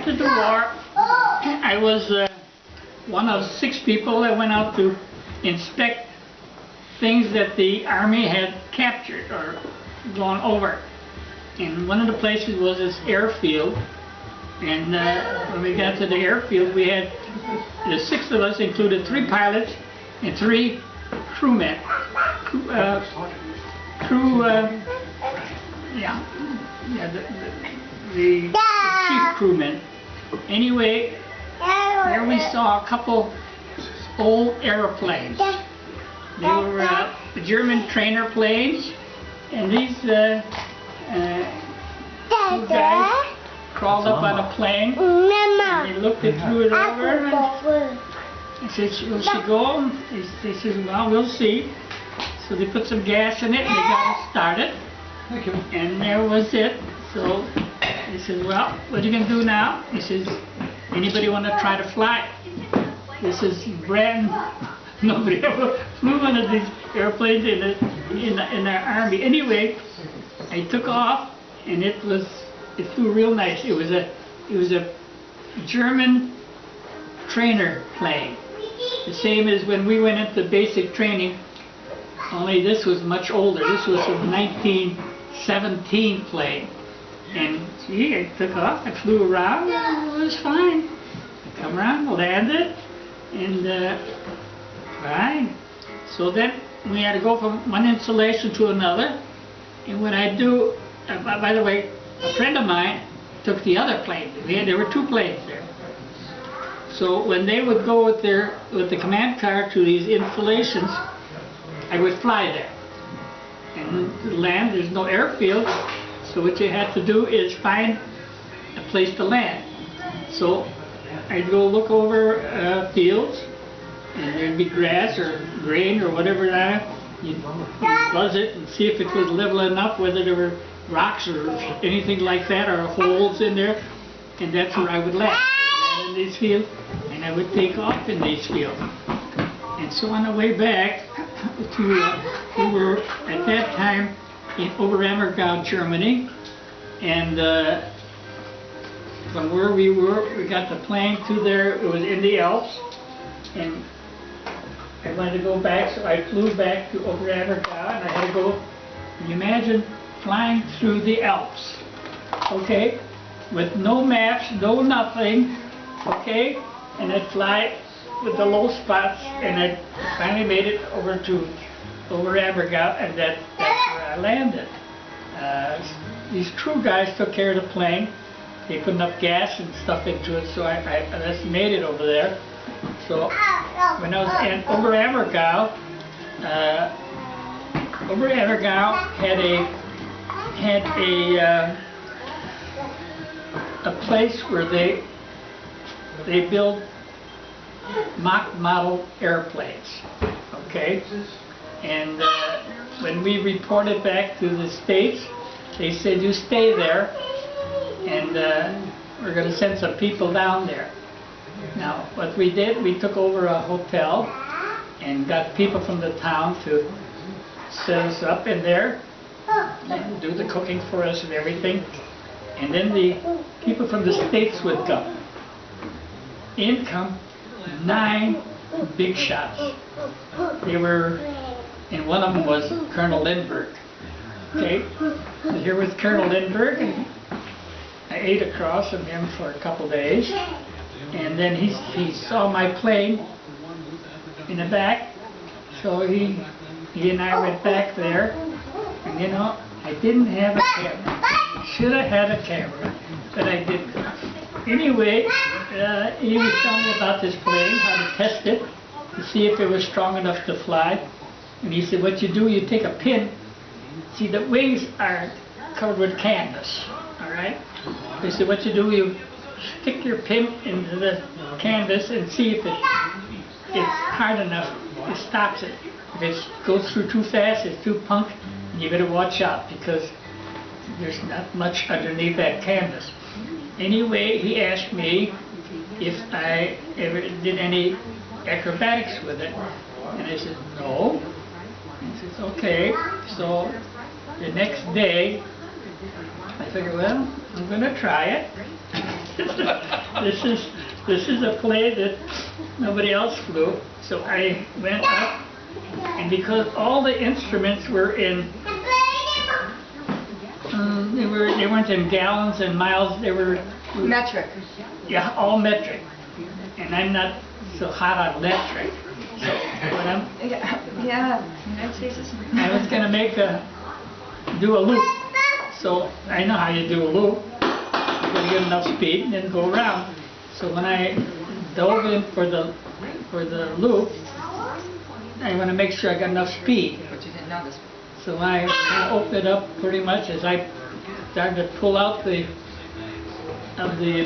after the war, I was one of 6 people that went out to inspect things that the Army had captured or gone over. And one of the places was this airfield. And when we got to the airfield, we had, the 6 of us included 3 pilots and 3 crewmen. The chief crewman. Anyway, there we saw a couple old airplanes. They were German trainer planes, and these 2 guys crawled up on a plane, and they looked it through it over, and I said, "Will she go?" They said, "Well, we'll see." So they put some gas in it, and they got it started, and there was it. So he said, "Well, what are you going to do now?" He says, "Anybody want to try to fly?" This is brand. Nobody ever flew one of these airplanes in our Army. Anyway, I took off, and it flew real nice. It was a German trainer plane, the same as when we went into basic training. Only this was much older. This was a 1917 plane. And gee, I took off, I flew around, it was fine. I come around, landed, and fine. So then we had to go from one installation to another. And when I do, by the way, a friend of mine took the other plane. There were 2 planes there. So when they would go with the command car to these installations, I would fly there. And to land, there's no airfield, so what you had to do is find a place to land. So I'd go look over fields, and there'd be grass or grain or whatever that. You'd buzz it and see if it was level enough, whether there were rocks or anything like that, or holes in there, and that's where I would land. In these fields, and I would take off in these fields. And so on the way back to, we were at that time in Oberammergau, Germany, and from where we were, we got the plane to there. It was in the Alps, and I wanted to go back, so I flew back to Oberammergau, and I had to go. Can you imagine flying through the Alps? Okay, with no maps, no nothing. Okay, and I'd fly with the low spots, and I finally made it over to Oberammergau, and that's where I landed. These crew guys took care of the plane. They put enough gas and stuff into it, so I just made it over there. So when I was in Oberammergau, Oberammergau had a place where they build mock model airplanes, okay? And when we reported back to the States, they said, "You stay there, and we're going to send some people down there." Now, what we did, we took over a hotel and got people from the town to set us up in there and do the cooking for us and everything. And then the people from the States would come. In come 9 big shots. They were, and one of them was Colonel Lindberg. Okay, so here was Colonel Lindberg, and I ate across from him for a couple days, and then he saw my plane in the back, so he and I went back there, and you know, I didn't have a camera. Should have had a camera, but I didn't. Anyway, he was telling me about this plane, how to test it, to see if it was strong enough to fly. And he said, what you do, you take a pin. See, the wings are covered with canvas, all right? He said, what you do, you stick your pin into the canvas and see if it's hard enough, it stops it. If it goes through too fast, it's too punk, you better watch out, because there's not much underneath that canvas. Anyway, he asked me if I ever did any acrobatics with it, and I said no. He says okay. So the next day I figured, well, I'm going to try it. this is a plane that nobody else flew. So I went up, and because all the instruments were in, they weren't in gallons and miles. They were Metric. Yeah, all metric, and I'm not so hot on metric. So when I was going to do a loop. So I know how you do a loop. You got to get enough speed and then go around. So when I dove in for the loop, I want to make sure I got enough speed. But you didn't know this. So when I opened it up pretty much as I started to pull out the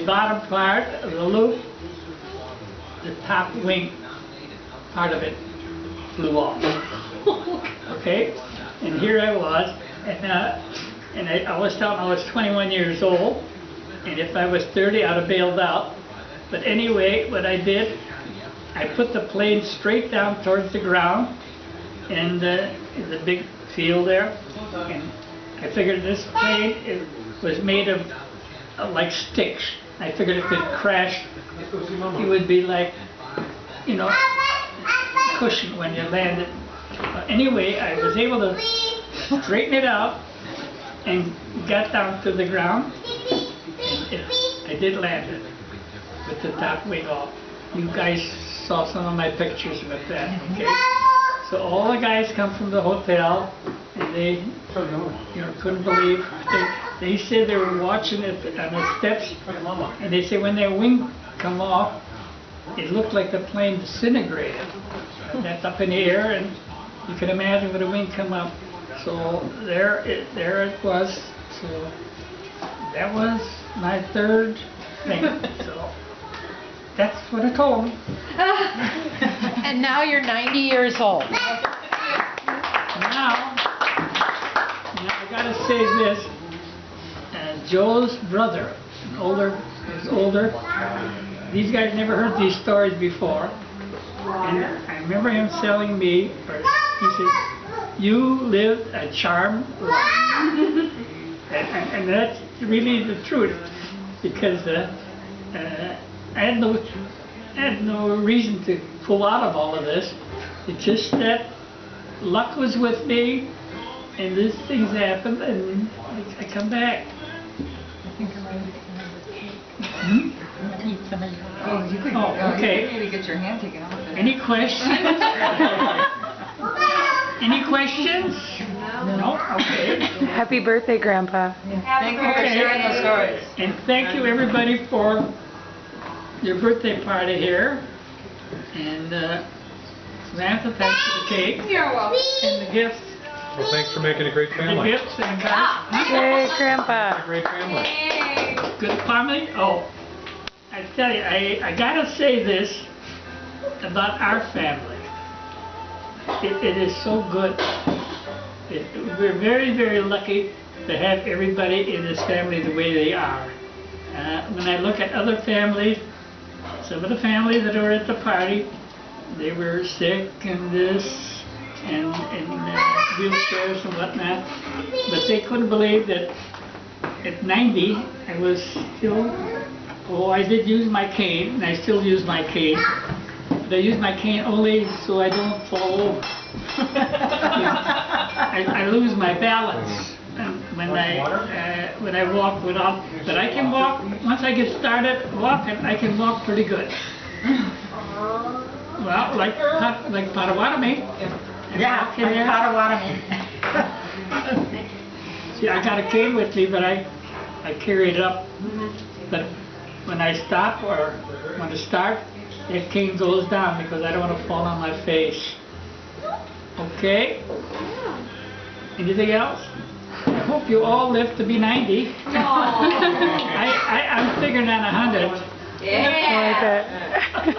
bottom part of the loop, the top wing part of it flew off. Okay, and here I was, and I was telling I was 21 years old, and if I was 30, I'd have bailed out. But anyway, what I did, I put the plane straight down towards the ground, and the big field there, and I figured this plane was made of like sticks. I figured if it crashed, it would be like, you know, cushion when you landed. Anyway, I was able to straighten it out and got down to the ground. I did land it with the top wing off. You guys saw some of my pictures with that, okay? So all the guys come from the hotel, and they, you know, couldn't believe. They said they were watching it on the steps, and they said when their wing come off, it looked like the plane disintegrated. That's up in the air, and you can imagine when the wing come up. So there it was. So that was my third thing. So that's what I told them. And now you're 90 years old. Now I gotta say this. Joe's brother, is older. These guys never heard these stories before. And I remember him telling me, or he said, "You lived a charmed life." and that's really the truth, because I had no reason to pull out of all of this. It's just that luck was with me, and these things happened, and I come back. Hmm? Oh, you could. Okay. Maybe get your hand taken off it. Any questions? Any questions? No. Okay. Happy birthday, Grandpa. Thank you for sharing those stories. And thank you everybody for your birthday party here. And Samantha, thanks for the cake. You're welcome. And the gifts. Well, thanks for making a great The family. gifts and cards. Yay, Grandpa. A great family. Good family? Oh, I tell you, I gotta say this about our family. It is so good. We're very, very lucky to have everybody in this family the way they are. When I look at other families, some of the families that were at the party, they were sick and this and wheelchairs and whatnot, but they couldn't believe that at 90 I was still, I did use my cane, and I still use my cane, but I use my cane only so I don't fall over. I lose my balance when I walk without, but I can walk, once I get started walking, I can walk pretty good. Well, like Potawatomi. Yeah, like Potawatomi. See, I got a cane with me, but I carry it up. But when I stop or want to start, that cane goes down because I don't want to fall on my face. Okay? Anything else? I hope you all live to be 90. I'm figuring on 100. I like it.